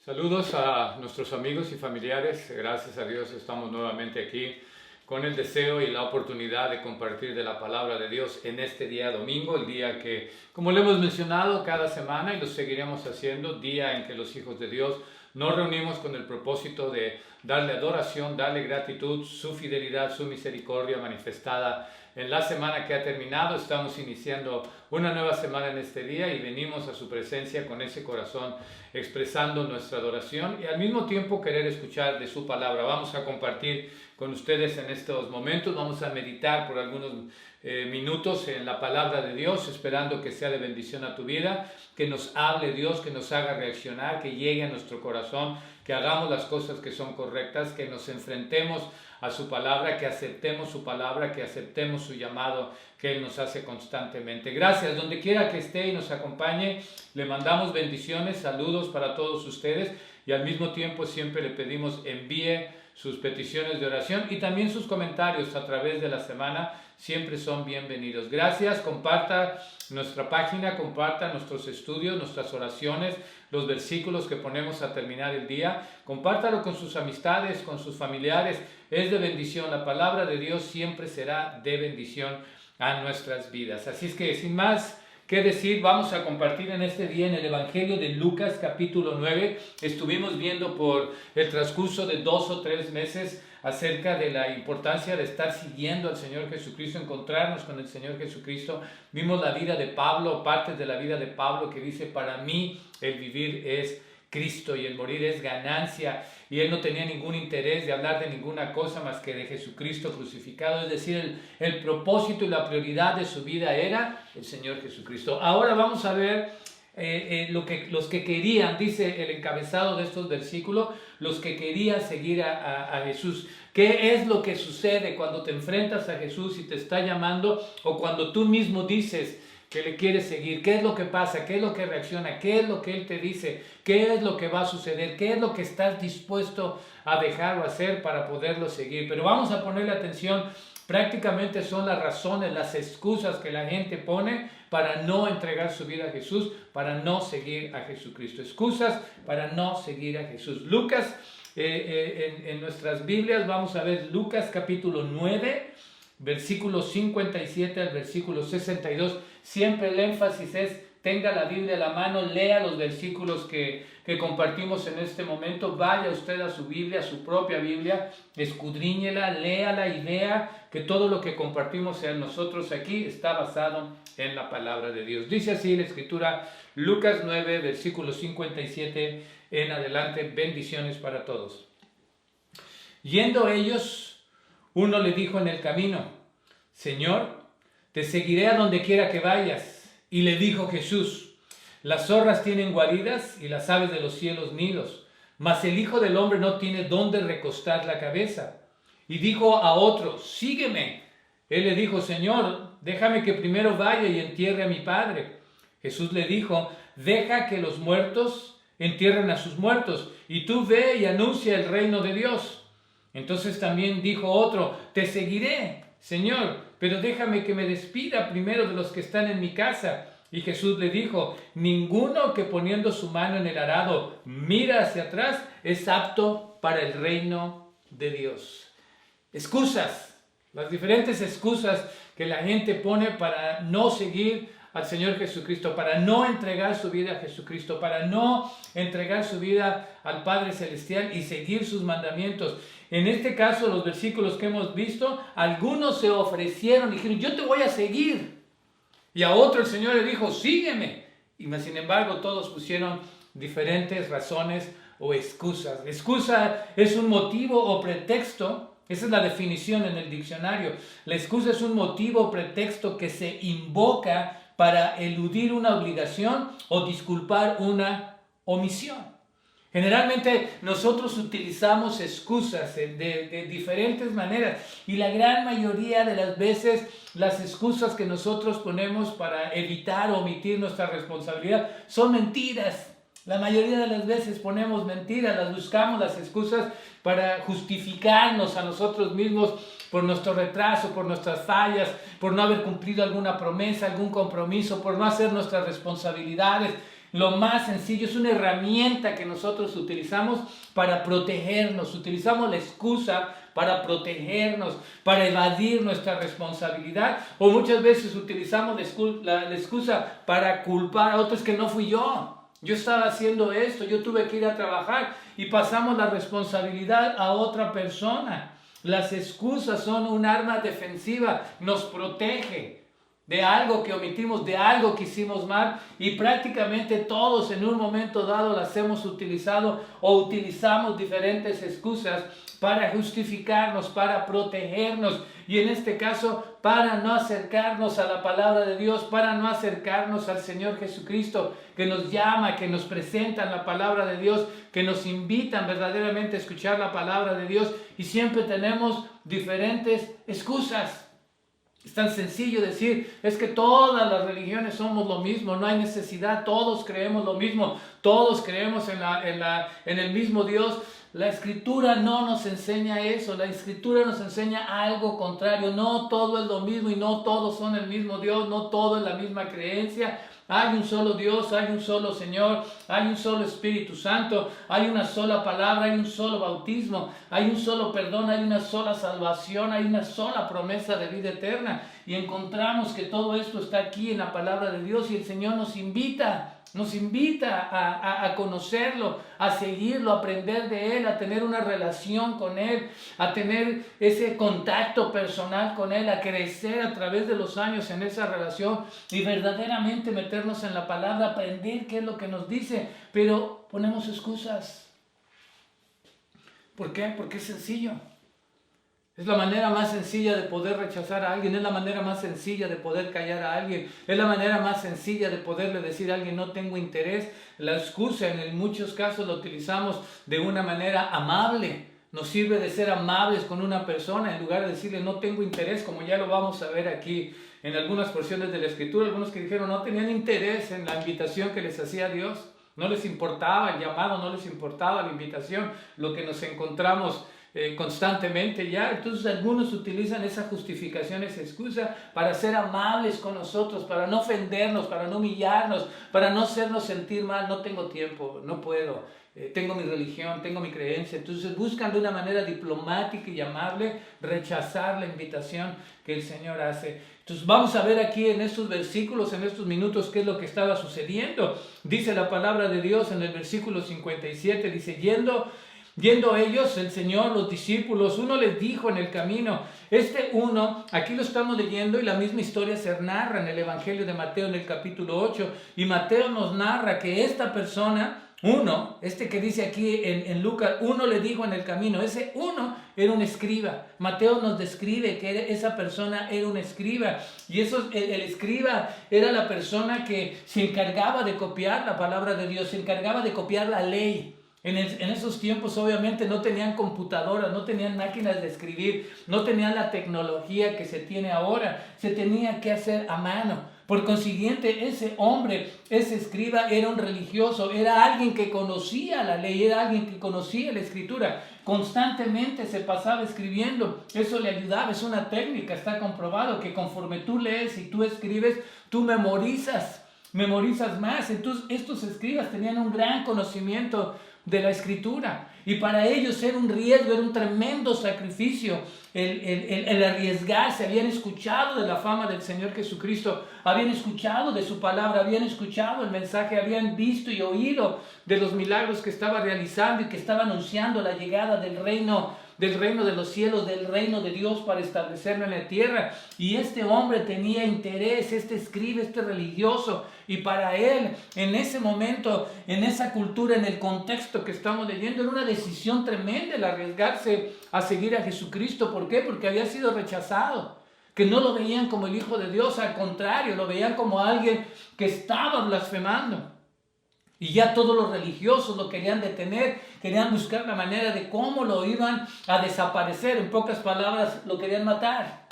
Saludos a nuestros amigos y familiares. Gracias a Dios estamos nuevamente aquí con el deseo y la oportunidad de compartir de la palabra de Dios en este día domingo, el día que, como lo hemos mencionado cada semana y lo seguiremos haciendo, día en que los hijos de Dios nos reunimos con el propósito de darle adoración, darle gratitud, su fidelidad, su misericordia manifestada en la semana que ha terminado. Estamos iniciando una nueva semana en este día y venimos a su presencia con ese corazón expresando nuestra adoración y al mismo tiempo querer escuchar de su palabra. Vamos a compartir con ustedes en estos momentos, vamos a meditar por algunos minutos en la palabra de Dios, esperando que sea de bendición a tu vida, que nos hable Dios, que nos haga reaccionar, que llegue a nuestro corazón, que hagamos las cosas que son correctas, que nos enfrentemos a su palabra, que aceptemos su palabra, que aceptemos su llamado que Él nos hace constantemente. Gracias, donde quiera que esté y nos acompañe, le mandamos bendiciones, saludos para todos ustedes y al mismo tiempo siempre le pedimos envíe sus peticiones de oración y también sus comentarios a través de la semana, siempre son bienvenidos. Gracias, comparta nuestra página, comparta nuestros estudios, nuestras oraciones, los versículos que ponemos a terminar el día, compártalo con sus amistades, con sus familiares, es de bendición. La palabra de Dios siempre será de bendición a nuestras vidas. Así es que sin más que decir, vamos a compartir en este día en el Evangelio de Lucas capítulo 9. Estuvimos viendo por el transcurso de 2 o 3 meses acerca de la importancia de estar siguiendo al Señor Jesucristo, encontrarnos con el Señor Jesucristo. Vimos la vida de Pablo, partes de la vida de Pablo que dice, para mí el vivir es Cristo y el morir es ganancia, y él no tenía ningún interés de hablar de ninguna cosa más que de Jesucristo crucificado, es decir, el propósito y la prioridad de su vida era el Señor Jesucristo. Ahora vamos a ver los que querían, dice el encabezado de estos versículos, los que querían seguir a Jesús. ¿Qué es lo que sucede cuando te enfrentas a Jesús y te está llamando, o cuando tú mismo dices que le quieres seguir? ¿Qué es lo que pasa? ¿Qué es lo que reacciona? ¿Qué es lo que Él te dice? ¿Qué es lo que va a suceder? ¿Qué es lo que estás dispuesto a dejar o hacer para poderlo seguir? Pero vamos a ponerle atención. Prácticamente son las razones, las excusas que la gente pone para no entregar su vida a Jesús, para no seguir a Jesucristo. Excusas para no seguir a Jesús. Lucas, en nuestras Biblias vamos a ver Lucas capítulo 9, versículos 57 al versículo 62. Siempre el énfasis es, tenga la Biblia a la mano, lea los versículos que compartimos en este momento, vaya usted a su Biblia, a su propia Biblia, escudriñela, léala y vea que todo lo que compartimos en nosotros aquí está basado en la palabra de Dios. Dice así la Escritura, Lucas 9, versículo 57 en adelante, bendiciones para todos. Yendo ellos, uno le dijo en el camino, Señor, te seguiré a donde quiera que vayas. Y le dijo Jesús, las zorras tienen guaridas y las aves de los cielos nidos, mas el Hijo del Hombre no tiene dónde recostar la cabeza. Y dijo a otro, sígueme. Él le dijo, Señor, déjame que primero vaya y entierre a mi Padre. Jesús le dijo, deja que los muertos entierren a sus muertos, y tú ve y anuncia el reino de Dios. Entonces también dijo otro, te seguiré, Señor, pero déjame que me despida primero de los que están en mi casa. Y Jesús le dijo, ninguno que poniendo su mano en el arado mira hacia atrás es apto para el reino de Dios. Excusas, las diferentes excusas que la gente pone para no seguir al Señor Jesucristo, para no entregar su vida a Jesucristo, para no entregar su vida al Padre Celestial y seguir sus mandamientos. En este caso, los versículos que hemos visto, algunos se ofrecieron y dijeron, yo te voy a seguir. Y a otro el Señor le dijo, sígueme. Y sin embargo, todos pusieron diferentes razones o excusas. Excusa es un motivo o pretexto. Esa es la definición en el diccionario. La excusa es un motivo o pretexto que se invoca para eludir una obligación o disculpar una omisión. Generalmente nosotros utilizamos excusas de diferentes maneras y la gran mayoría de las veces las excusas que nosotros ponemos para evitar o omitir nuestra responsabilidad son mentiras. La mayoría de las veces ponemos mentiras, las buscamos las excusas para justificarnos a nosotros mismos por nuestro retraso, por nuestras fallas, por no haber cumplido alguna promesa, algún compromiso, por no hacer nuestras responsabilidades. lo más sencillo, es una herramienta que nosotros utilizamos para protegernos. Utilizamos la excusa para protegernos, para evadir nuestra responsabilidad, o muchas veces utilizamos la excusa para culpar a otros que no fui yo. Yo estaba haciendo esto, yo tuve que ir a trabajar y pasamos la responsabilidad a otra persona. Las excusas son un arma defensiva, nos protege de algo que omitimos, de algo que hicimos mal, y prácticamente todos en un momento dado las hemos utilizado o utilizamos diferentes excusas para justificarnos, para protegernos, y en este caso para no acercarnos a la palabra de Dios, para no acercarnos al Señor Jesucristo, que nos llama, que nos presenta la palabra de Dios, que nos invitan verdaderamente a escuchar la palabra de Dios, y siempre tenemos diferentes excusas. Es tan sencillo decir, es que todas las religiones somos lo mismo, no hay necesidad, todos creemos lo mismo, todos creemos en el mismo Dios. La Escritura no nos enseña eso, la Escritura nos enseña algo contrario. No todo es lo mismo y no todos son el mismo Dios, no todo es la misma creencia. Hay un solo Dios, hay un solo Señor, hay un solo Espíritu Santo, hay una sola palabra, hay un solo bautismo, hay un solo perdón, hay una sola salvación, hay una sola promesa de vida eterna. Y encontramos que todo esto está aquí en la palabra de Dios, y el Señor nos invita a conocerlo, a seguirlo, a aprender de Él, a tener una relación con Él, a tener ese contacto personal con Él, a crecer a través de los años en esa relación y verdaderamente meternos en la palabra, aprender qué es lo que nos dice, pero ponemos excusas. ¿Por qué? Porque es sencillo. Es la manera más sencilla de poder rechazar a alguien, es la manera más sencilla de poder callar a alguien, es la manera más sencilla de poderle decir a alguien no tengo interés. La excusa en muchos casos la utilizamos de una manera amable. Nos sirve de ser amables con una persona en lugar de decirle no tengo interés, como ya lo vamos a ver aquí en algunas porciones de la Escritura. Algunos que dijeron no tenían interés en la invitación que les hacía Dios, no les importaba el llamado, no les importaba la invitación, lo que nos encontramos constantemente ya. Entonces algunos utilizan esa justificación, esa excusa para ser amables con nosotros, para no ofendernos, para no humillarnos, para no hacernos sentir mal. No tengo tiempo, no puedo, tengo mi religión, tengo mi creencia. Entonces buscan de una manera diplomática y amable rechazar la invitación que el Señor hace. Entonces vamos a ver aquí en estos versículos, en estos minutos, qué es lo que estaba sucediendo. Dice la palabra de Dios en el versículo 57, dice, Yendo ellos, el Señor, los discípulos, uno les dijo en el camino, aquí lo estamos leyendo y la misma historia se narra en el Evangelio de Mateo en el capítulo 8, y Mateo nos narra que esta persona, que dice aquí en Lucas, uno le dijo en el camino, ese uno era un escriba. Mateo nos describe que esa persona era un escriba, y el escriba era la persona que se encargaba de copiar la palabra de Dios, se encargaba de copiar la ley. En esos tiempos obviamente no tenían computadoras, no tenían máquinas de escribir, no tenían la tecnología que se tiene ahora, se tenía que hacer a mano. Por consiguiente, ese hombre, ese escriba era un religioso, era alguien que conocía la ley, era alguien que conocía la Escritura, constantemente se pasaba escribiendo, eso le ayudaba, es una técnica, está comprobado que conforme tú lees y tú escribes, tú memorizas más. Entonces estos escribas tenían un gran conocimiento de la Escritura, y para ellos era un riesgo, era un tremendo sacrificio el arriesgarse. Habían escuchado de la fama del Señor Jesucristo, habían escuchado de su palabra, habían escuchado el mensaje, habían visto y oído de los milagros que estaba realizando y que estaba anunciando la llegada del reino de los cielos, del reino de Dios para establecerlo en la tierra. Y este hombre tenía interés, este escriba, este religioso, y para él, en ese momento, en esa cultura, en el contexto que estamos leyendo, era una decisión tremenda el arriesgarse a seguir a Jesucristo. ¿Por qué? Porque había sido rechazado, que no lo veían como el Hijo de Dios, al contrario, lo veían como alguien que estaba blasfemando. Y ya todos los religiosos lo querían detener, querían buscar la manera de cómo lo iban a desaparecer. En pocas palabras, lo querían matar.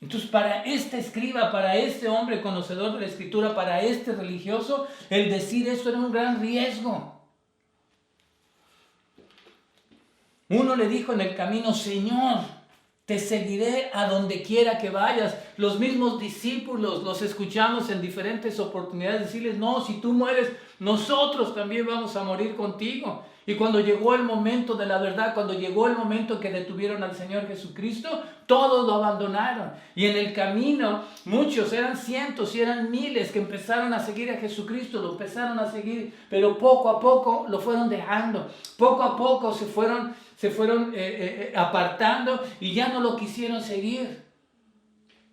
Entonces, para este escriba, para este hombre conocedor de la Escritura, para este religioso, el decir esto era un gran riesgo. Uno le dijo en el camino, Señor, te seguiré a donde quiera que vayas. los mismos discípulos los escuchamos en diferentes oportunidades decirles, no, si tú mueres, nosotros también vamos a morir contigo. Y cuando llegó el momento de la verdad, cuando llegó el momento que detuvieron al Señor Jesucristo, todos lo abandonaron. Y en el camino, muchos, eran cientos y eran miles que empezaron a seguir a Jesucristo, lo empezaron a seguir, pero poco a poco lo fueron dejando. Poco a poco se fueron apartando y ya no lo quisieron seguir.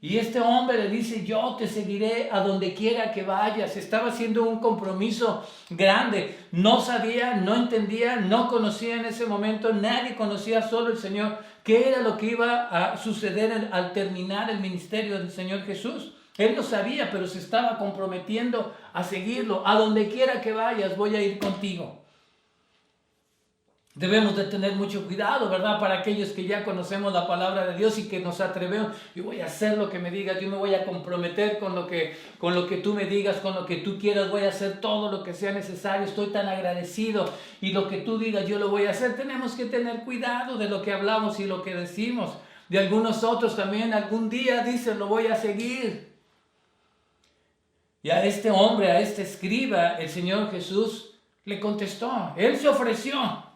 Y este hombre le dice, yo te seguiré a donde quiera que vayas. Estaba haciendo un compromiso grande. No sabía, no entendía, no conocía en ese momento. Nadie conocía, solo el Señor. ¿Qué era lo que iba a suceder al terminar el ministerio del Señor Jesús? Él lo sabía, pero se estaba comprometiendo a seguirlo. A donde quiera que vayas, voy a ir contigo. Debemos de tener mucho cuidado, ¿verdad? Para aquellos que ya conocemos la palabra de Dios y que nos atrevemos. Yo voy a hacer lo que me digas, yo me voy a comprometer con lo que tú me digas, con lo que tú quieras. Voy a hacer todo lo que sea necesario. Estoy tan agradecido y lo que tú digas yo lo voy a hacer. Tenemos que tener cuidado de lo que hablamos y lo que decimos. De algunos otros también algún día dicen, lo voy a seguir. Y a este hombre, a este escriba, el Señor Jesús le contestó. Él se ofreció.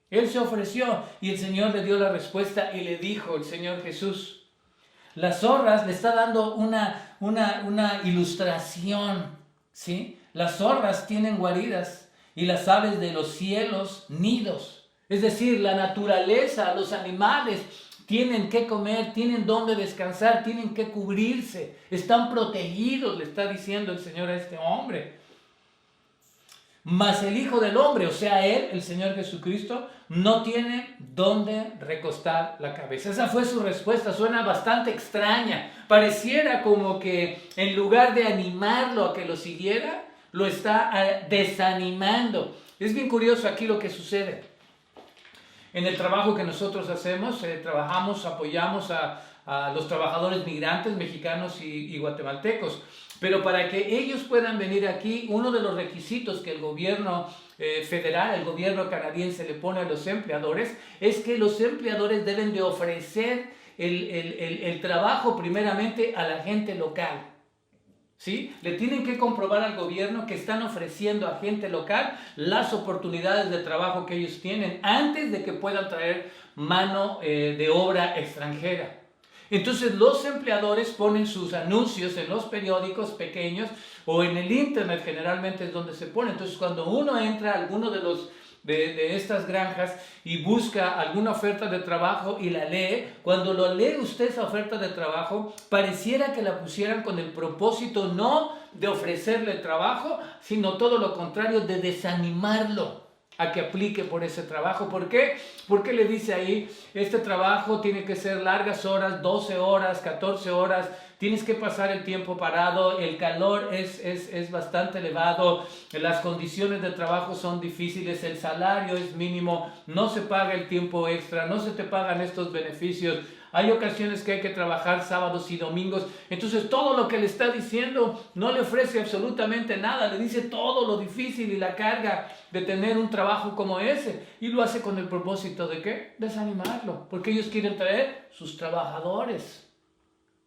Él se ofreció y el Señor le dio la respuesta y le dijo el Señor Jesús. Las zorras, le está dando una ilustración, ¿sí? Las zorras tienen guaridas y las aves de los cielos nidos. Es decir, la naturaleza, los animales tienen que comer, tienen donde descansar, tienen que cubrirse. Están protegidos, le está diciendo el Señor a este hombre. Mas el Hijo del Hombre, o sea, Él, el Señor Jesucristo, no tiene dónde recostar la cabeza. Esa fue su respuesta. Suena bastante extraña. Pareciera como que en lugar de animarlo a que lo siguiera, lo está desanimando. Es bien curioso aquí lo que sucede. En el trabajo que nosotros hacemos, trabajamos, apoyamos a los trabajadores migrantes mexicanos y guatemaltecos. Pero para que ellos puedan venir aquí, uno de los requisitos que el gobierno federal, el gobierno canadiense le pone a los empleadores, es que los empleadores deben de ofrecer el trabajo primeramente a la gente local. ¿Sí? Le tienen que comprobar al gobierno que están ofreciendo a gente local las oportunidades de trabajo que ellos tienen antes de que puedan traer mano de obra extranjera. Entonces los empleadores ponen sus anuncios en los periódicos pequeños o en el internet, generalmente es donde se pone. Entonces cuando uno entra a alguno de estas granjas y busca alguna oferta de trabajo y la lee, cuando lo lee usted esa oferta de trabajo, pareciera que la pusieran con el propósito no de ofrecerle trabajo, sino todo lo contrario, de desanimarlo a que aplique por ese trabajo. ¿Por qué? Porque le dice ahí, este trabajo tiene que ser largas horas, 12 horas, 14 horas, tienes que pasar el tiempo parado, el calor es bastante elevado, las condiciones de trabajo son difíciles, el salario es mínimo, no se paga el tiempo extra, no se te pagan estos beneficios. Hay ocasiones que hay que trabajar sábados y domingos. Entonces todo lo que le está diciendo no le ofrece absolutamente nada. Le dice todo lo difícil y la carga de tener un trabajo como ese. Y lo hace con el propósito de ¿qué? Desanimarlo. Porque ellos quieren traer sus trabajadores.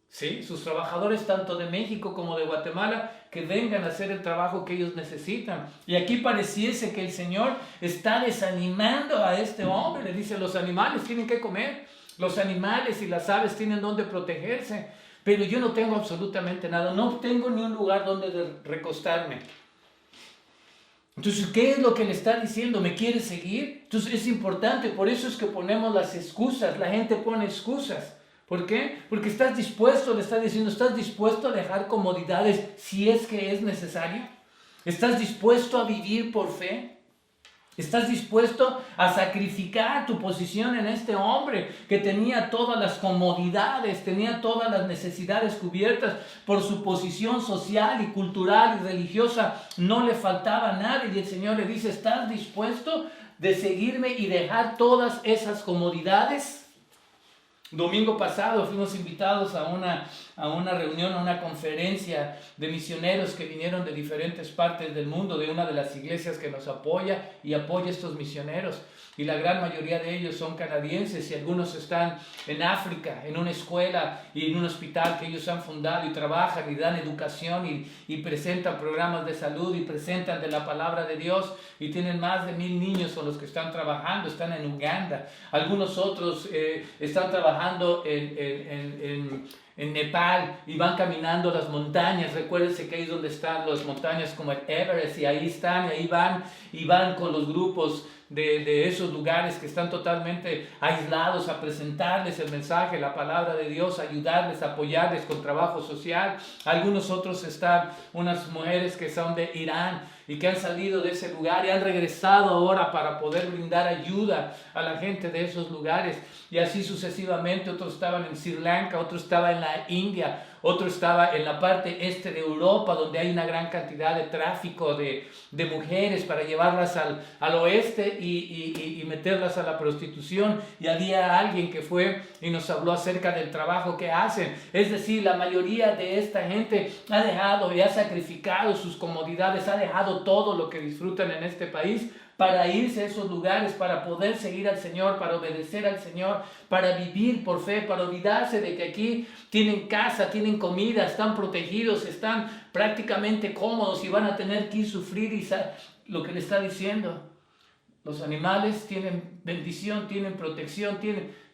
¿Sí? Sus trabajadores tanto de México como de Guatemala que vengan a hacer el trabajo que ellos necesitan. Y aquí pareciese que el Señor está desanimando a este hombre. Le dice, los animales tienen que comer. Los animales y las aves tienen donde protegerse, pero yo no tengo absolutamente nada, no tengo ni un lugar donde recostarme. Entonces, ¿qué es lo que le está diciendo? ¿Me quiere seguir? Entonces es importante, por eso es que ponemos las excusas, la gente pone excusas. ¿Por qué? Porque estás dispuesto, le está diciendo, estás dispuesto a dejar comodidades si es que es necesario. ¿Estás dispuesto a vivir por fe? ¿Estás dispuesto a sacrificar tu posición en este hombre que tenía todas las comodidades, tenía todas las necesidades cubiertas por su posición social y cultural y religiosa? No le faltaba nada y el Señor le dice, ¿estás dispuesto de seguirme y dejar todas esas comodidades? Domingo pasado fuimos invitados a a una reunión, a una conferencia de misioneros que vinieron de diferentes partes del mundo, de una de las iglesias que nos apoya y apoya a estos misioneros. Y la gran mayoría de ellos son canadienses y algunos están en África, en una escuela y en un hospital que ellos han fundado y trabajan y dan educación y presentan programas de salud y presentan de la palabra de Dios y tienen más de 1,000 niños con los que están trabajando, están en Uganda. Algunos otros están trabajando en Nepal y van caminando las montañas. Recuérdense que ahí es donde están las montañas como el Everest y ahí están y ahí van con los grupos de esos lugares que están totalmente aislados a presentarles el mensaje, la palabra de Dios, ayudarles, apoyarles con trabajo social. Algunos otros están unas mujeres que son de Irán y que han salido de ese lugar y han regresado ahora para poder brindar ayuda a la gente de esos lugares. Y así sucesivamente, otros estaban en Sri Lanka, otros estaban en la India, otro estaba en la parte este de Europa, donde hay una gran cantidad de tráfico de mujeres para llevarlas al oeste y meterlas a la prostitución. Y había alguien que fue y nos habló acerca del trabajo que hacen. Es decir, la mayoría de esta gente ha dejado y ha sacrificado sus comodidades, ha dejado todo lo que disfrutan en este país para irse a esos lugares, para poder seguir al Señor, para obedecer al Señor, para vivir por fe, para olvidarse de que aquí tienen casa, tienen comida, están protegidos, están prácticamente cómodos y van a tener que ir sufrir. Y lo que le está diciendo, los animales tienen bendición, tienen protección,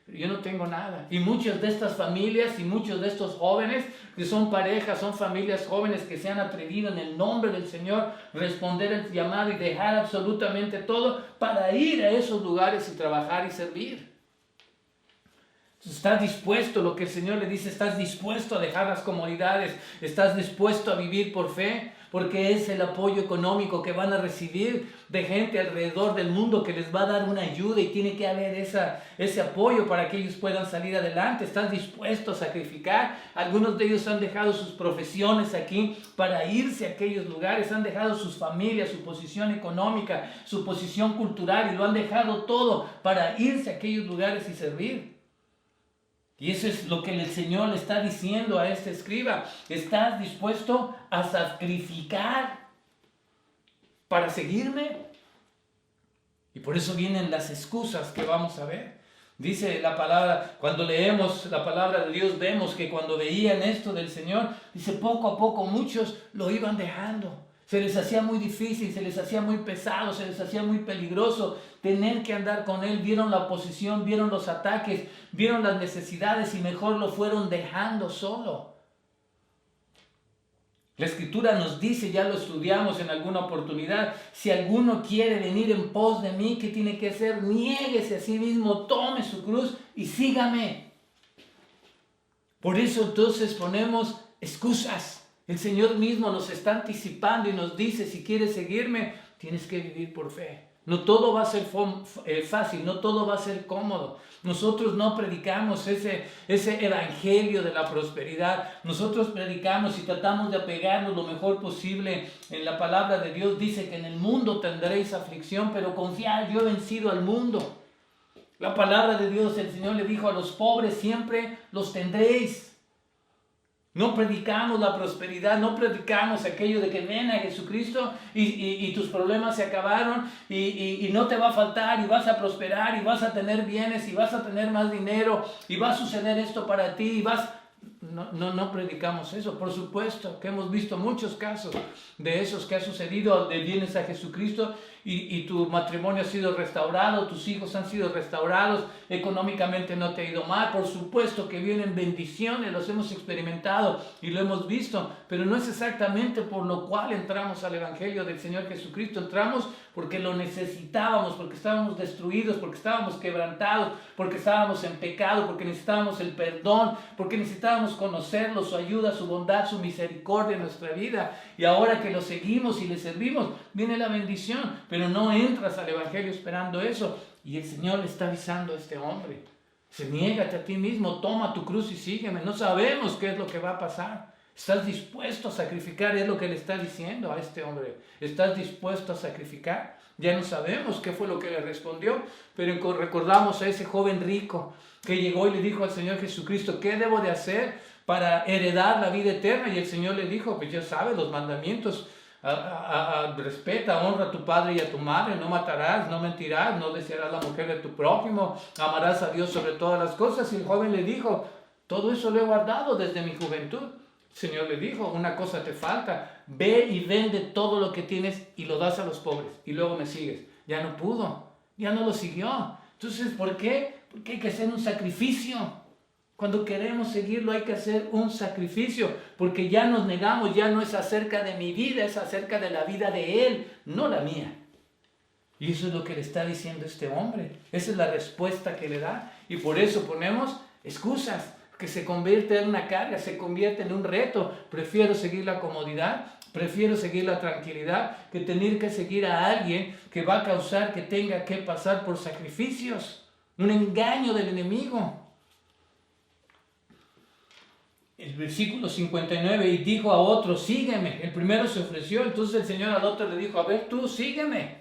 yo no tengo nada. Y muchas de estas familias y muchos de estos jóvenes que son parejas, son familias jóvenes que se han atrevido en el nombre del Señor responder el llamado y dejar absolutamente todo para ir a esos lugares y trabajar y servir. ¿Estás dispuesto? Lo que el Señor le dice, ¿estás dispuesto a dejar las comodidades? ¿Estás dispuesto a vivir por fe? Porque es el apoyo económico que van a recibir de gente alrededor del mundo que les va a dar una ayuda y tiene que haber ese apoyo para que ellos puedan salir adelante. ¿Estás dispuesto a sacrificar? Algunos de ellos han dejado sus profesiones aquí para irse a aquellos lugares, han dejado sus familias, su posición económica, su posición cultural y lo han dejado todo para irse a aquellos lugares y servir. Y eso es lo que el Señor le está diciendo a este escriba. ¿Estás dispuesto a sacrificar para seguirme? Y por eso vienen las excusas que vamos a ver. Dice la palabra, cuando leemos la palabra de Dios, vemos que cuando veían esto del Señor, dice, poco a poco muchos lo iban dejando. Se les hacía muy difícil, se les hacía muy pesado, se les hacía muy peligroso tener que andar con Él. Vieron la oposición, vieron los ataques, vieron las necesidades y mejor lo fueron dejando solo. La Escritura nos dice, ya lo estudiamos en alguna oportunidad, si alguno quiere venir en pos de mí, ¿qué tiene que hacer? Niéguese a sí mismo, tome su cruz y sígame. Por eso entonces ponemos excusas. El Señor mismo nos está anticipando y nos dice, si quieres seguirme, tienes que vivir por fe. No todo va a ser fácil, no todo va a ser cómodo. Nosotros no predicamos ese evangelio de la prosperidad. Nosotros predicamos y tratamos de apegarnos lo mejor posible en la palabra de Dios. Dice que en el mundo tendréis aflicción, pero confiad, yo he vencido al mundo. La palabra de Dios, el Señor le dijo a los pobres, siempre los tendréis. No predicamos la prosperidad, no predicamos aquello de que ven a Jesucristo y tus problemas se acabaron y no te va a faltar y vas a prosperar y vas a tener bienes y vas a tener más dinero y va a suceder esto para ti y vas... No predicamos eso. Por supuesto que hemos visto muchos casos de esos que ha sucedido, de vienes a Jesucristo y tu matrimonio ha sido restaurado, tus hijos han sido restaurados, económicamente no te ha ido mal. Por supuesto que vienen bendiciones, los hemos experimentado y lo hemos visto, pero no es exactamente por lo cual entramos al Evangelio del Señor Jesucristo. Entramos porque lo necesitábamos, porque estábamos destruidos, porque estábamos quebrantados, porque estábamos en pecado, porque necesitábamos el perdón, porque necesitábamos conocerlo, su ayuda, su bondad, su misericordia en nuestra vida. Y ahora que lo seguimos y le servimos, viene la bendición, pero no entras al Evangelio esperando eso. Y el Señor le está avisando a este hombre, niégate a ti mismo, toma tu cruz y sígueme. No sabemos qué es lo que va a pasar. ¿Estás dispuesto a sacrificar? Es lo que le está diciendo a este hombre. ¿Estás dispuesto a sacrificar? Ya no sabemos qué fue lo que le respondió, pero recordamos a ese joven rico que llegó y le dijo al Señor Jesucristo, ¿qué debo de hacer para heredar la vida eterna? Y el Señor le dijo, pues ya sabes, los mandamientos, respeta, honra a tu padre y a tu madre, no matarás, no mentirás, no desearás la mujer de tu prójimo, amarás a Dios sobre todas las cosas. Y el joven le dijo, todo eso lo he guardado desde mi juventud. El Señor le dijo, una cosa te falta, ve y vende todo lo que tienes y lo das a los pobres y luego me sigues. Ya no pudo, ya no lo siguió. Entonces, ¿por qué? Porque hay que hacer un sacrificio. Cuando queremos seguirlo hay que hacer un sacrificio, porque ya nos negamos, ya no es acerca de mi vida, es acerca de la vida de Él, no la mía. Y eso es lo que le está diciendo este hombre. Esa es la respuesta que le da. Y por eso ponemos excusas, que se convierte en una carga, se convierte en un reto. Prefiero seguir la comodidad, prefiero seguir la tranquilidad, que tener que seguir a alguien que va a causar que tenga que pasar por sacrificios. Un engaño del enemigo. El versículo 59, y dijo a otro, sígueme. El primero se ofreció, entonces el Señor al otro le dijo, a ver tú, sígueme.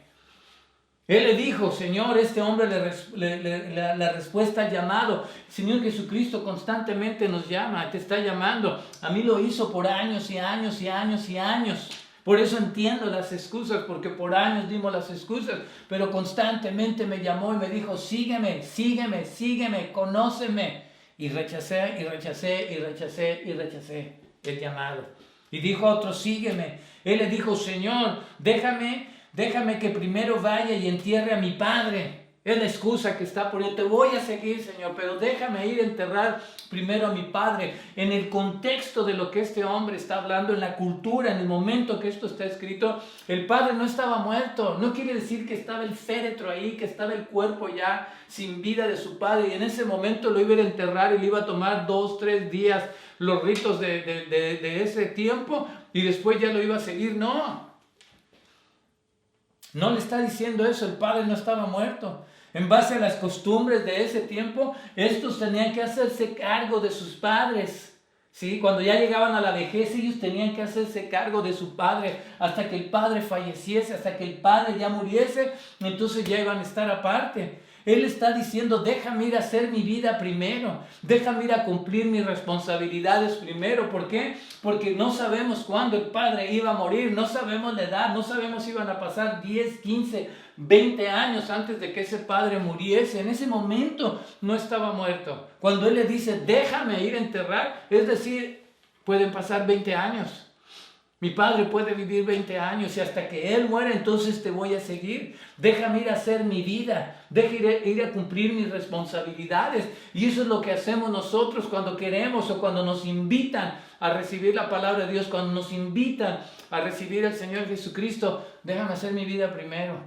Él le dijo, Señor, este hombre la respuesta al llamado. El Señor Jesucristo constantemente nos llama, te está llamando. A mí lo hizo por años y años y años y años. Por eso entiendo las excusas, porque por años dimos las excusas, pero constantemente me llamó y me dijo, sígueme, sígueme, sígueme, conóceme. Y rechacé, y rechacé, y rechacé, y rechacé el llamado. Y dijo a otro, sígueme. Él le dijo, Señor, déjame que primero vaya y entierre a mi padre. Es la excusa que está por él. Te voy a seguir, Señor, pero déjame ir a enterrar primero a mi padre. En el contexto de lo que este hombre está hablando, en la cultura, en el momento que esto está escrito, el padre no estaba muerto. No quiere decir que estaba el féretro ahí, que estaba el cuerpo ya sin vida de su padre. Y en ese momento lo iba a ir a enterrar y le iba a tomar 2, 3 días los ritos de ese tiempo y después ya lo iba a seguir. No le está diciendo eso, el padre no estaba muerto. En base a las costumbres de ese tiempo, estos tenían que hacerse cargo de sus padres. ¿Sí? Cuando ya llegaban a la vejez, ellos tenían que hacerse cargo de su padre hasta que el padre falleciese, hasta que el padre ya muriese, entonces ya iban a estar aparte. Él está diciendo, déjame ir a hacer mi vida primero, déjame ir a cumplir mis responsabilidades primero. ¿Por qué? Porque no sabemos cuándo el padre iba a morir, no sabemos la edad, no sabemos si iban a pasar 10, 15, 20 años antes de que ese padre muriese. En ese momento no estaba muerto. Cuando él le dice, déjame ir a enterrar, es decir, pueden pasar 20 años. Mi padre puede vivir 20 años y hasta que él muera, entonces te voy a seguir. Déjame ir a hacer mi vida. Déjame ir a cumplir mis responsabilidades. Y eso es lo que hacemos nosotros cuando queremos o cuando nos invitan a recibir la palabra de Dios, cuando nos invitan a recibir al Señor Jesucristo. Déjame hacer mi vida primero.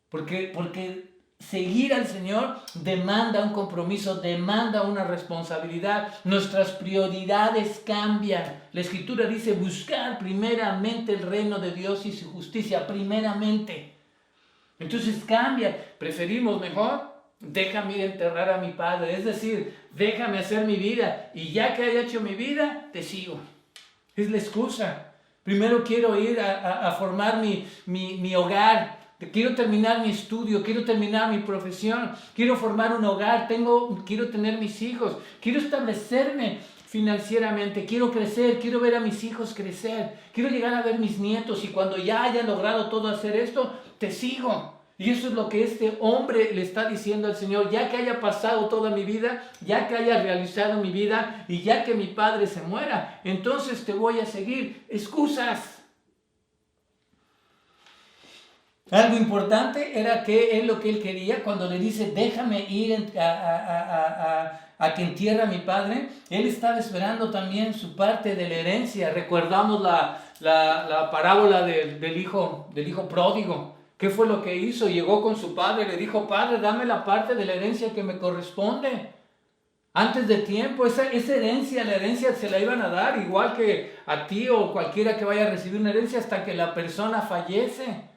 Porque seguir al Señor demanda un compromiso, demanda una responsabilidad. Nuestras prioridades cambian. La Escritura dice, buscar primeramente el reino de Dios y su justicia, primeramente. Entonces cambia. Preferimos mejor, déjame ir a enterrar a mi padre. Es decir, déjame hacer mi vida. Y ya que haya hecho mi vida, te sigo. Es la excusa. Primero quiero ir a formar mi hogar. Quiero terminar mi estudio, quiero terminar mi profesión, quiero formar un hogar, quiero tener mis hijos, quiero establecerme financieramente, quiero crecer, quiero ver a mis hijos crecer, quiero llegar a ver mis nietos y cuando ya haya logrado todo hacer esto, te sigo. Y eso es lo que este hombre le está diciendo al Señor, ya que haya pasado toda mi vida, ya que haya realizado mi vida y ya que mi padre se muera, entonces te voy a seguir. Excusas. Algo importante era que es lo que él quería cuando le dice, déjame ir a que entierre a mi padre. Él estaba esperando también su parte de la herencia. Recordamos la parábola del hijo pródigo. ¿Qué fue lo que hizo? Llegó con su padre y le dijo, padre, dame la parte de la herencia que me corresponde. Antes de tiempo, esa herencia, la herencia se la iban a dar, igual que a ti o cualquiera que vaya a recibir una herencia hasta que la persona fallece.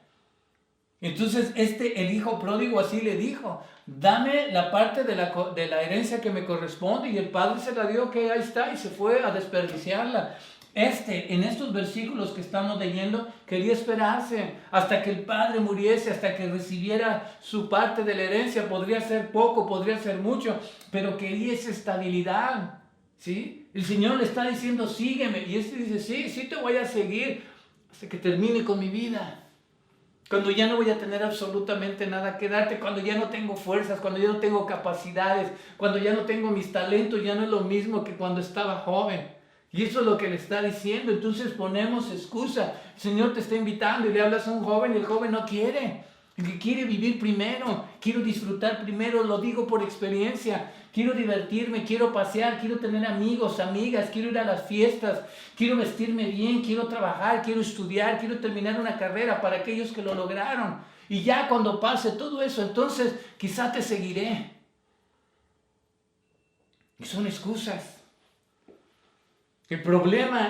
Entonces el hijo pródigo así le dijo, dame la parte de la herencia que me corresponde, y el padre se la dio, que ahí está, y se fue a desperdiciarla. En estos versículos que estamos leyendo, quería esperarse hasta que el padre muriese, hasta que recibiera su parte de la herencia. Podría ser poco, podría ser mucho, pero quería esa estabilidad, ¿sí? El Señor le está diciendo, sígueme. Y este dice, sí, sí te voy a seguir hasta que termine con mi vida. Cuando ya no voy a tener absolutamente nada que darte, cuando ya no tengo fuerzas, cuando ya no tengo capacidades, cuando ya no tengo mis talentos, ya no es lo mismo que cuando estaba joven. Y eso es lo que le está diciendo. Entonces ponemos excusa. El Señor te está invitando y le hablas a un joven y el joven no quiere. El que quiere vivir primero, quiero disfrutar primero, lo digo por experiencia. Quiero divertirme, quiero pasear, quiero tener amigos, amigas, quiero ir a las fiestas, quiero vestirme bien, quiero trabajar, quiero estudiar, quiero terminar una carrera para aquellos que lo lograron. Y ya cuando pase todo eso, entonces quizá te seguiré. Y son excusas. El problema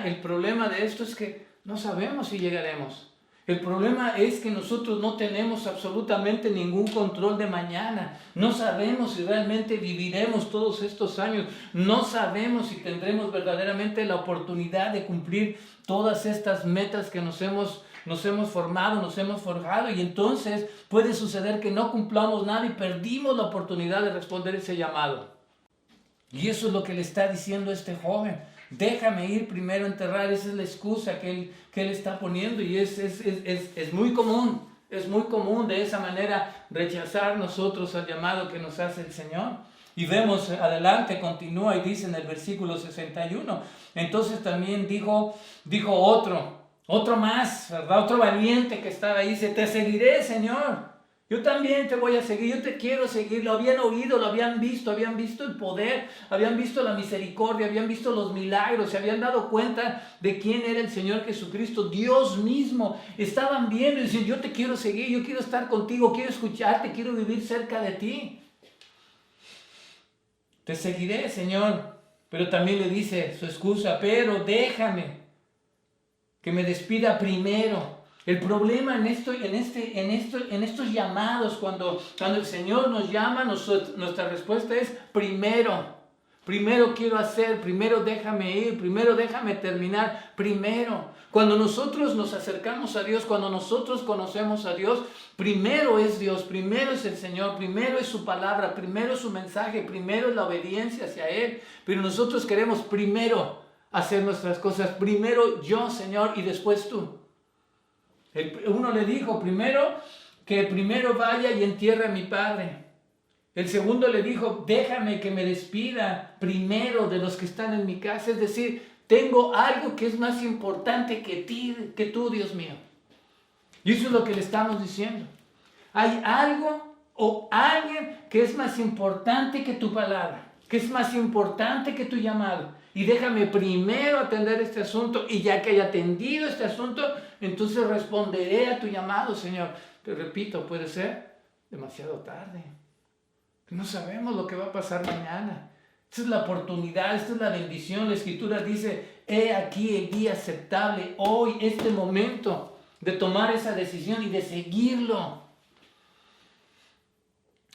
de esto es que no sabemos si llegaremos. El problema es que nosotros no tenemos absolutamente ningún control de mañana. No sabemos si realmente viviremos todos estos años. No sabemos si tendremos verdaderamente la oportunidad de cumplir todas estas metas que nos hemos formado, nos hemos forjado. Y entonces puede suceder que no cumplamos nada y perdimos la oportunidad de responder ese llamado. Y eso es lo que le está diciendo este joven. Déjame ir primero a enterrar. Esa es la excusa que él está poniendo y es muy común. Es muy común de esa manera rechazar nosotros al llamado que nos hace el Señor. Y vemos adelante, continúa y dice en el versículo 61. Entonces también dijo otro más, ¿verdad? Otro valiente que estaba ahí. Dice, te seguiré, Señor. Yo también te voy a seguir, yo te quiero seguir. Lo habían oído, lo habían visto el poder, habían visto la misericordia, habían visto los milagros, se habían dado cuenta de quién era el Señor Jesucristo, Dios mismo. Estaban viendo y decían, yo te quiero seguir, yo quiero estar contigo, quiero escucharte, quiero vivir cerca de ti. Te seguiré, Señor. Pero también le dice su excusa, pero déjame que me despida primero. El problema en estos llamados, cuando el Señor nos llama, nuestra respuesta es primero. Primero quiero hacer, primero déjame ir, primero déjame terminar, primero. Cuando nosotros nos acercamos a Dios, cuando nosotros conocemos a Dios, primero es Dios, primero es el Señor, primero es su palabra, primero es su mensaje, primero es la obediencia hacia Él. Pero nosotros queremos primero hacer nuestras cosas, primero yo, Señor, y después tú. Uno le dijo que primero vaya y entierre a mi padre. El segundo le dijo, déjame que me despida primero de los que están en mi casa. Es decir, tengo algo que es más importante que tú, Dios mío. Y eso es lo que le estamos diciendo. Hay algo o alguien que es más importante que tu palabra, que es más importante que tu llamado. Y déjame primero atender este asunto, y ya que haya atendido este asunto, entonces responderé a tu llamado, Señor. Pero repito, puede ser demasiado tarde. No sabemos lo que va a pasar mañana. Esta es la oportunidad, esta es la bendición. La Escritura dice, he aquí el día aceptable, hoy, este momento de tomar esa decisión y de seguirlo.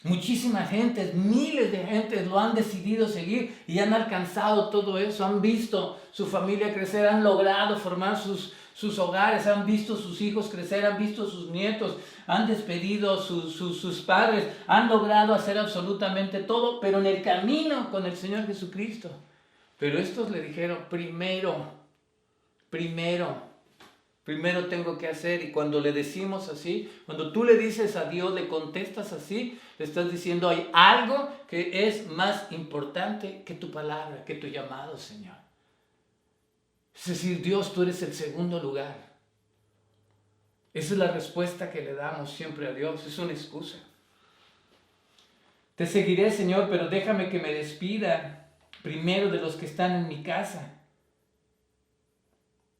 Muchísima gente, miles de gentes lo han decidido seguir y han alcanzado todo eso, han visto su familia crecer, han logrado formar sus hogares, han visto sus hijos crecer, han visto sus nietos, han despedido sus padres, han logrado hacer absolutamente todo, pero en el camino con el Señor Jesucristo. Pero estos le dijeron, primero tengo que hacer. Y cuando le decimos así, cuando tú le dices a Dios, le contestas así, le estás diciendo, hay algo que es más importante que tu palabra, que tu llamado, Señor. Es decir, Dios, tú eres el segundo lugar. Esa es la respuesta que le damos siempre a Dios, es una excusa. Te seguiré, Señor, pero déjame que me despida primero de los que están en mi casa.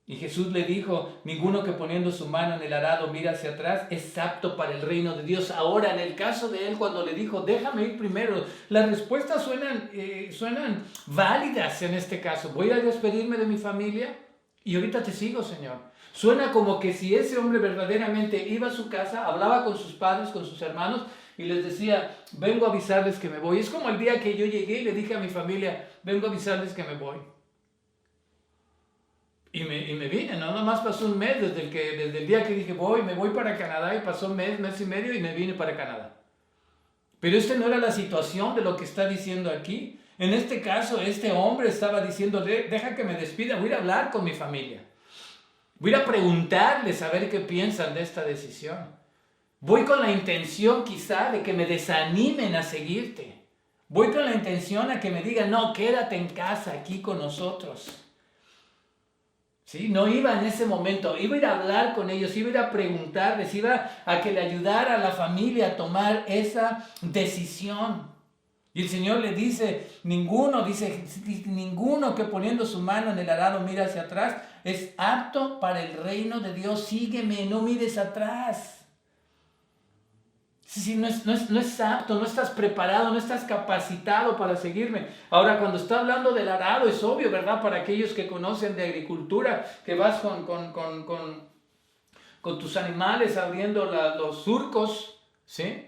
Y Jesús le dijo, ninguno que poniendo su mano en el arado mira hacia atrás es apto para el reino de Dios. Ahora, en el caso de él, cuando le dijo, déjame ir primero, las respuestas suenan válidas en este caso. Voy a despedirme de mi familia y ahorita te sigo, Señor. Suena como que si ese hombre verdaderamente iba a su casa, hablaba con sus padres, con sus hermanos y les decía, vengo a avisarles que me voy. Es como el día que yo llegué y le dije a mi familia, vengo a avisarles que me voy. Y me vine, no nomás pasó un mes desde el día que dije me voy para Canadá, y pasó un mes y medio y me vine para Canadá. Pero esta no era la situación de lo que está diciendo aquí. En este caso, este hombre estaba diciendo, deja que me despida, voy a ir a hablar con mi familia. Voy a ir a preguntarles a ver qué piensan de esta decisión. Voy con la intención quizá de que me desanimen a seguirte. Voy con la intención a que me digan, no, quédate en casa aquí con nosotros. ¿Sí? No iba en ese momento, iba a ir a hablar con ellos, iba a ir a preguntarles, iba a que le ayudara a la familia a tomar esa decisión. Y el Señor le dice, ninguno que poniendo su mano en el arado mira hacia atrás, es apto para el reino de Dios. Sígueme, no mires atrás. Si no es apto, no estás preparado, no estás capacitado para seguirme. Ahora, cuando está hablando del arado, es obvio, ¿verdad? Para aquellos que conocen de agricultura, que vas con tus animales abriendo los surcos, ¿sí?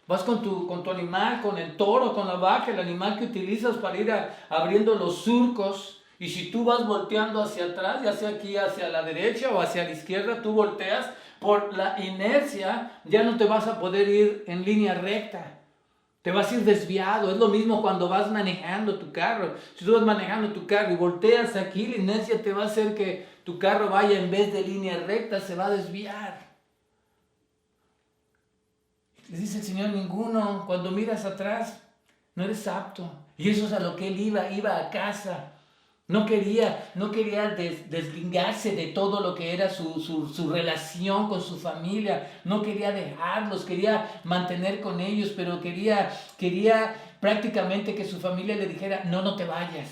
Vas con tu animal, con el toro, con la vaca, el animal que utilizas para ir abriendo los surcos. Y si tú vas volteando hacia atrás, ya sea aquí hacia la derecha o hacia la izquierda, tú volteas, por la inercia ya no te vas a poder ir en línea recta. Te vas a ir desviado. Es lo mismo cuando vas manejando tu carro. Si tú vas manejando tu carro y volteas aquí, la inercia te va a hacer que tu carro vaya en vez de línea recta, se va a desviar. Les dice el Señor, ninguno, cuando miras atrás, no eres apto. Y eso es a lo que él iba a casa. No quería deslingarse de todo lo que era su relación con su familia. No quería dejarlos, quería mantener con ellos, pero quería prácticamente que su familia le dijera, no te vayas.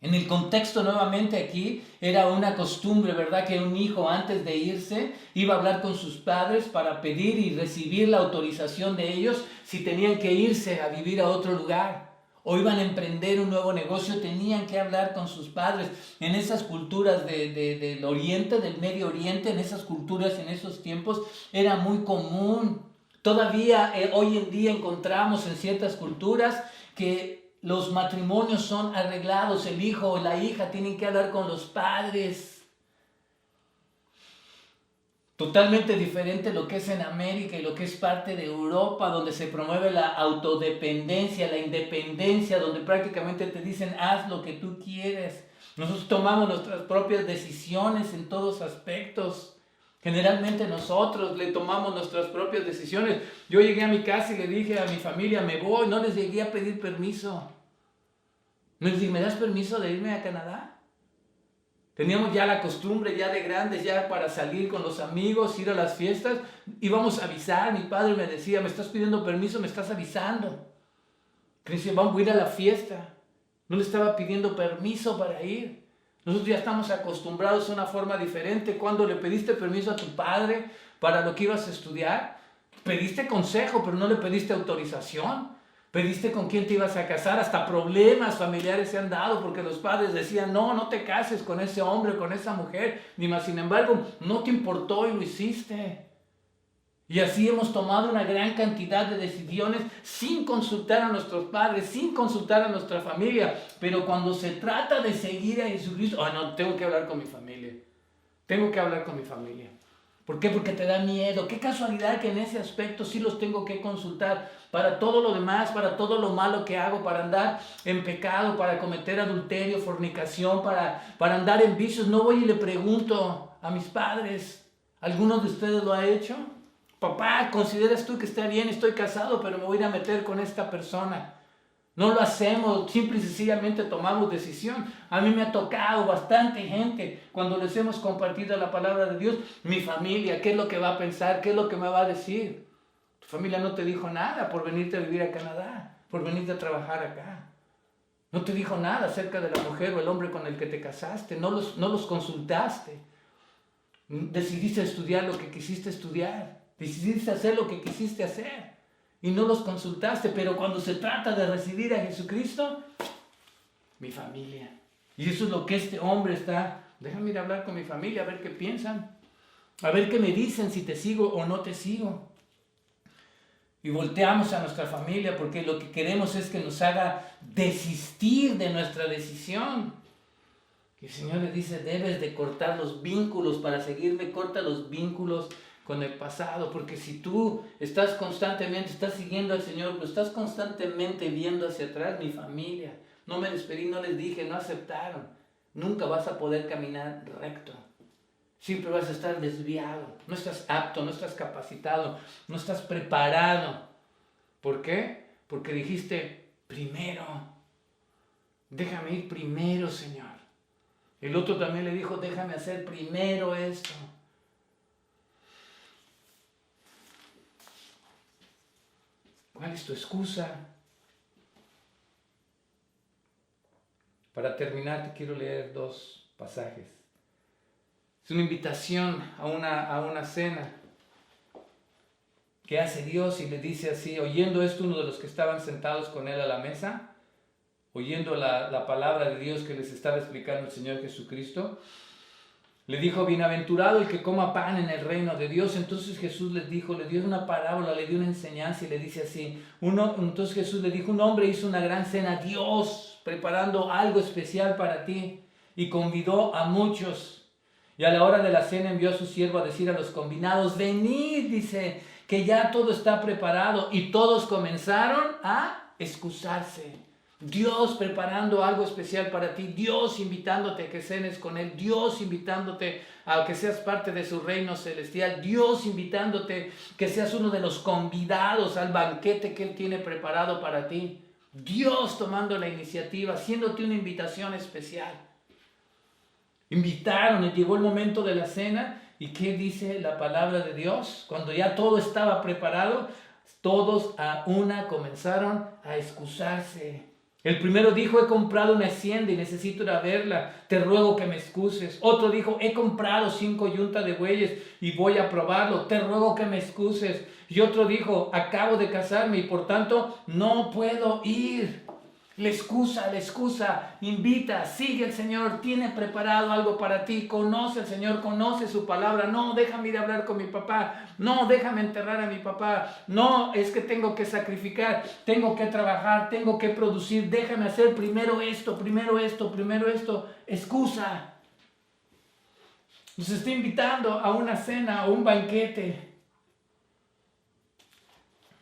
En el contexto nuevamente aquí era una costumbre, ¿verdad? Que un hijo antes de irse iba a hablar con sus padres para pedir y recibir la autorización de ellos si tenían que irse a vivir a otro lugar o iban a emprender un nuevo negocio, tenían que hablar con sus padres. En esas culturas del Oriente, del Medio Oriente, en esas culturas, en esos tiempos, era muy común. Todavía hoy en día encontramos en ciertas culturas que los matrimonios son arreglados, el hijo o la hija tienen que hablar con los padres. Totalmente diferente lo que es en América y lo que es parte de Europa, donde se promueve la autodependencia, la independencia, donde prácticamente te dicen haz lo que tú quieres. Nosotros tomamos nuestras propias decisiones en todos aspectos. Generalmente nosotros le tomamos nuestras propias decisiones. Yo llegué a mi casa y le dije a mi familia, me voy, no les llegué a pedir permiso. No les dije, ¿me das permiso de irme a Canadá? Teníamos ya la costumbre, ya de grandes, ya para salir con los amigos, ir a las fiestas, íbamos a avisar. Mi padre me decía, me estás pidiendo permiso, me estás avisando. Que decía, vamos a ir a la fiesta. No le estaba pidiendo permiso para ir. Nosotros ya estamos acostumbrados a una forma diferente. Cuando le pediste permiso a tu padre para lo que ibas a estudiar, pediste consejo, pero no le pediste autorización. Pediste con quién te ibas a casar, hasta problemas familiares se han dado porque los padres decían, no te cases con ese hombre, con esa mujer, ni más, sin embargo, no te importó y lo hiciste. Y así hemos tomado una gran cantidad de decisiones sin consultar a nuestros padres, sin consultar a nuestra familia, pero cuando se trata de seguir a Jesucristo, no, tengo que hablar con mi familia, tengo que hablar con mi familia. ¿Por qué? Porque te da miedo. Qué casualidad que en ese aspecto sí los tengo que consultar. Para todo lo demás, para todo lo malo que hago, para andar en pecado, para cometer adulterio, fornicación, para andar en vicios, no voy y le pregunto a mis padres. ¿Alguno de ustedes lo ha hecho? Papá, ¿consideras tú que está bien? Estoy casado, pero me voy a ir a meter con esta persona. No lo hacemos, simple y sencillamente tomamos decisión. A mí me ha tocado bastante gente cuando les hemos compartido la palabra de Dios. Mi familia, ¿qué es lo que va a pensar? ¿Qué es lo que me va a decir? Tu familia no te dijo nada por venirte a vivir a Canadá, por venirte a trabajar acá. No te dijo nada acerca de la mujer o el hombre con el que te casaste. No los consultaste. Decidiste estudiar lo que quisiste estudiar. Decidiste hacer lo que quisiste hacer. Y no los consultaste, pero cuando se trata de recibir a Jesucristo, mi familia. Y eso es lo que este hombre está, déjame ir a hablar con mi familia, a ver qué piensan, a ver qué me dicen, si te sigo o no te sigo. Y volteamos a nuestra familia porque lo que queremos es que nos haga desistir de nuestra decisión. Y el Señor le dice, debes de cortar los vínculos para seguirme, corta los vínculos con el pasado, porque si tú estás siguiendo al Señor, lo estás constantemente viendo hacia atrás, mi familia, no me despedí, no les dije, no aceptaron, nunca vas a poder caminar recto. Siempre vas a estar desviado, no estás apto, no estás capacitado, no estás preparado. ¿Por qué? Porque dijiste, primero, déjame ir primero, Señor. El otro también le dijo, déjame hacer primero esto. ¿Cuál es tu excusa? Para terminar, te quiero leer 2 pasajes. Es una invitación a una cena que hace Dios y le dice así, oyendo esto uno de los que estaban sentados con él a la mesa, oyendo la palabra de Dios que les estaba explicando el Señor Jesucristo, le dijo, bienaventurado el que coma pan en el reino de Dios. Entonces Jesús les dijo, le dio una parábola, le dio una enseñanza y le dice así, entonces Jesús le dijo, un hombre hizo una gran cena, Dios, preparando algo especial para ti, y convidó a muchos. Y a la hora de la cena envió a su siervo a decir a los convidados, venid, dice, que ya todo está preparado. Y todos comenzaron a excusarse. Dios preparando algo especial para ti, Dios invitándote a que cenes con Él, Dios invitándote a que seas parte de su reino celestial, Dios invitándote que seas uno de los convidados al banquete que Él tiene preparado para ti. Dios tomando la iniciativa, haciéndote una invitación especial. Invitaron y llegó el momento de la cena. ¿Y qué dice la palabra de Dios? Cuando ya todo estaba preparado, todos a una comenzaron a excusarse. El primero dijo, he comprado una hacienda y necesito ir a verla, te ruego que me excuses. Otro dijo, he comprado 5 yuntas de bueyes y voy a probarlo, te ruego que me excuses. Y otro dijo, acabo de casarme y por tanto no puedo ir. La excusa, invita, sigue al Señor, tiene preparado algo para ti, conoce al Señor, conoce su palabra. No, déjame ir a hablar con mi papá, no, déjame enterrar a mi papá, no, es que tengo que sacrificar, tengo que trabajar, tengo que producir, déjame hacer primero esto, excusa. Nos está invitando a una cena, a un banquete.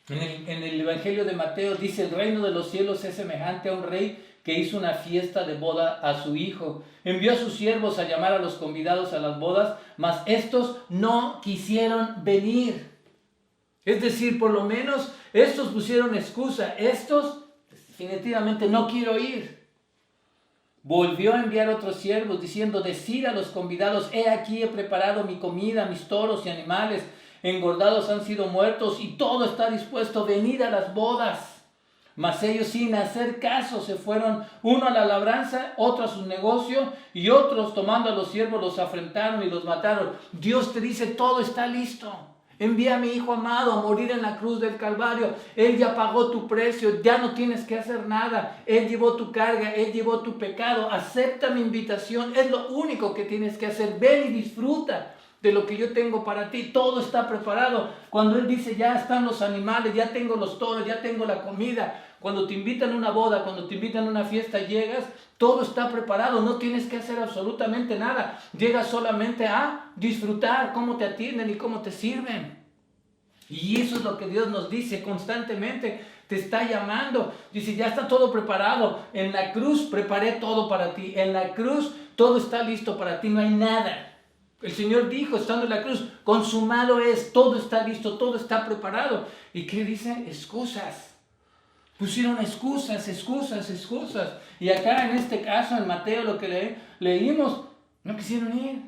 En el Evangelio de Mateo dice, el reino de los cielos es semejante a un rey que hizo una fiesta de boda a su hijo. Envió a sus siervos a llamar a los convidados a las bodas, mas estos no quisieron venir. Es decir, por lo menos estos pusieron excusa. Estos definitivamente no quiero ir. Volvió a enviar otros siervos diciendo, decid a los convidados, he aquí he preparado mi comida, mis toros y animales engordados han sido muertos y todo está dispuesto, venid a las bodas. Mas ellos sin hacer caso se fueron, uno a la labranza, otro a su negocio, y otros tomando a los siervos los afrentaron y los mataron. Dios te dice, todo está listo. Envía a mi hijo amado a morir en la cruz del Calvario. Él ya pagó tu precio, ya no tienes que hacer nada. Él llevó tu carga, Él llevó tu pecado. Acepta mi invitación, es lo único que tienes que hacer. Ven y disfruta de lo que yo tengo para ti, todo está preparado. Cuando Él dice, ya están los animales, ya tengo los toros, ya tengo la comida. Cuando te invitan a una boda, cuando te invitan a una fiesta, llegas, todo está preparado, no tienes que hacer absolutamente nada. Llegas solamente a disfrutar cómo te atienden y cómo te sirven. Y eso es lo que Dios nos dice constantemente, te está llamando. Dice, ya está todo preparado. En la cruz preparé todo para ti. En la cruz todo está listo para ti, no hay nada. El Señor dijo, estando en la cruz, consumado es, todo está listo, todo está preparado. ¿Y qué dice? Excusas. Pusieron excusas. Y acá en este caso, en Mateo, lo que leímos, no quisieron ir.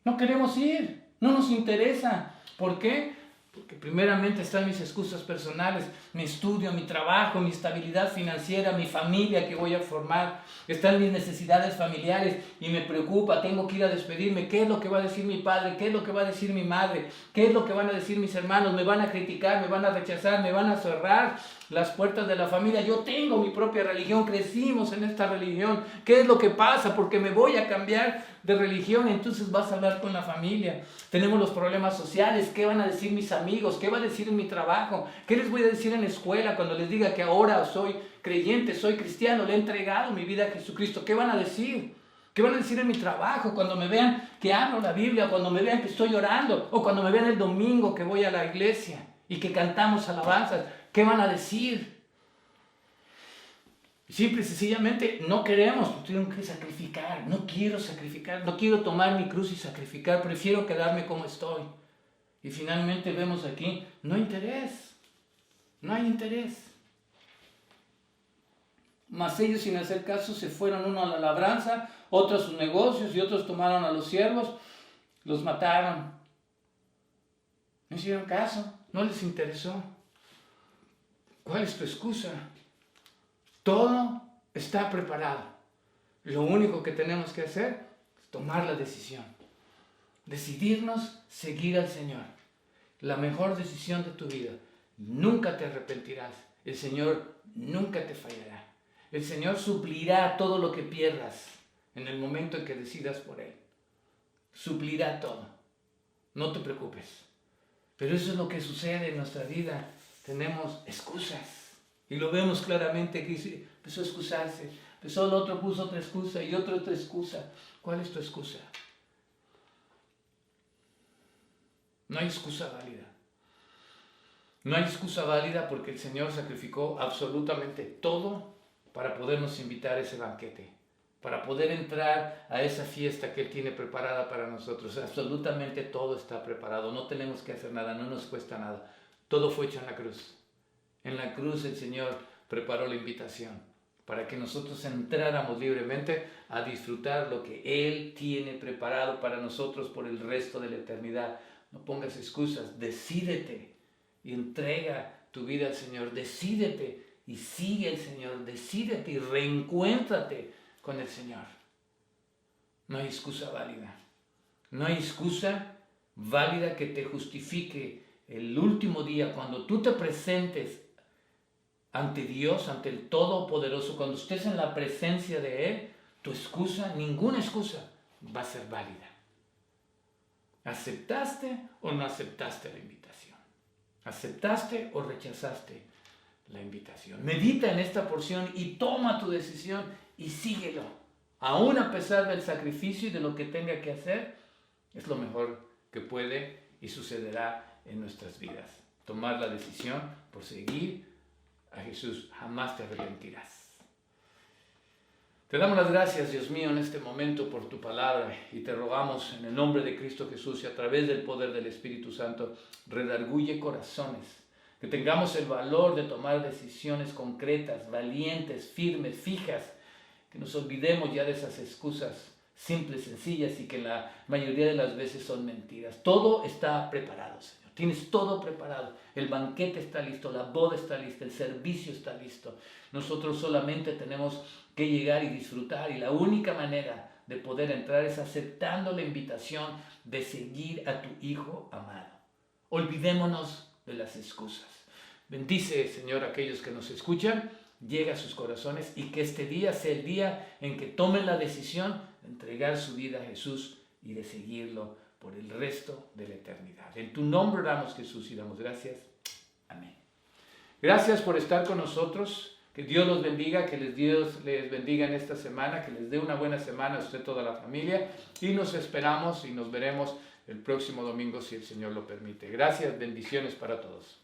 No queremos ir, no nos interesa. ¿Por qué? Porque primeramente están mis excusas personales, mi estudio, mi trabajo, mi estabilidad financiera, mi familia que voy a formar. Están mis necesidades familiares y me preocupa, tengo que ir a despedirme. ¿Qué es lo que va a decir mi padre? ¿Qué es lo que va a decir mi madre? ¿Qué es lo que van a decir mis hermanos? ¿Me van a criticar? ¿Me van a rechazar? ¿Me van a cerrar las puertas de la familia? Yo tengo mi propia religión, crecimos en esta religión. ¿Qué es lo que pasa? Porque me voy a cambiar de religión, entonces vas a hablar con la familia. Tenemos los problemas sociales. ¿Qué van a decir mis amigos? ¿Qué va a decir en mi trabajo? ¿Qué les voy a decir en la escuela cuando les diga que ahora soy creyente, soy cristiano, le he entregado mi vida a Jesucristo? ¿Qué van a decir? ¿Qué van a decir en mi trabajo cuando me vean que abro la Biblia, cuando me vean que estoy orando, o cuando me vean el domingo que voy a la iglesia y que cantamos alabanzas? ¿Qué van a decir? Simple y sencillamente no queremos, tengo que sacrificar, no quiero tomar mi cruz y sacrificar, prefiero quedarme como estoy. Y finalmente vemos aquí, no hay interés. Mas ellos, sin hacer caso, se fueron, uno a la labranza, otros a sus negocios, y otros tomaron a los siervos, los mataron. No hicieron caso, no les interesó. ¿Cuál es tu excusa? Todo está preparado. Lo único que tenemos que hacer es tomar la decisión. Decidirnos seguir al Señor. La mejor decisión de tu vida. Nunca te arrepentirás. El Señor nunca te fallará. El Señor suplirá todo lo que pierdas en el momento en que decidas por Él. Suplirá todo. No te preocupes. Pero eso es lo que sucede en nuestra vida. Tenemos excusas. Y lo vemos claramente que empezó a excusarse. Empezó el otro, puso otra excusa y otro otra excusa. ¿Cuál es tu excusa? No hay excusa válida. No hay excusa válida porque el Señor sacrificó absolutamente todo para podernos invitar a ese banquete, para poder entrar a esa fiesta que Él tiene preparada para nosotros. Absolutamente todo está preparado, no tenemos que hacer nada, no nos cuesta nada. Todo fue hecho en la cruz. En la cruz el Señor preparó la invitación para que nosotros entráramos libremente a disfrutar lo que Él tiene preparado para nosotros por el resto de la eternidad. No pongas excusas, decídete y entrega tu vida al Señor, decídete y sigue al Señor, decídete y reencuéntrate con el Señor. No hay excusa válida. No hay excusa válida que te justifique el último día cuando tú te presentes ante Dios, ante el Todopoderoso, cuando estés en la presencia de Él, tu excusa, ninguna excusa va a ser válida. ¿Aceptaste o no aceptaste la invitación? ¿Aceptaste o rechazaste la invitación? Medita en esta porción y toma tu decisión y síguelo. Aún a pesar del sacrificio y de lo que tenga que hacer, es lo mejor que puede y sucederá en nuestras vidas. Tomar la decisión por seguir a Jesús. Jamás te arrepentirás. Te damos las gracias, Dios mío, en este momento por tu palabra y te rogamos en el nombre de Cristo Jesús y a través del poder del Espíritu Santo, redarguye corazones, que tengamos el valor de tomar decisiones concretas, valientes, firmes, fijas, que nos olvidemos ya de esas excusas simples, sencillas y que la mayoría de las veces son mentiras. Todo está preparado, Señor. Tienes todo preparado. El banquete está listo, la boda está lista, el servicio está listo. Nosotros solamente tenemos que llegar y disfrutar y la única manera de poder entrar es aceptando la invitación de seguir a tu Hijo amado. Olvidémonos de las excusas. Bendice, Señor, a aquellos que nos escuchan, llega a sus corazones y que este día sea el día en que tomen la decisión de entregar su vida a Jesús y de seguirlo por el resto de la eternidad. En tu nombre oramos, Jesús, y damos gracias. Amén. Gracias por estar con nosotros. Que Dios los bendiga, que Dios les bendiga en esta semana, que les dé una buena semana a usted y toda la familia. Y nos esperamos y nos veremos el próximo domingo si el Señor lo permite. Gracias, bendiciones para todos.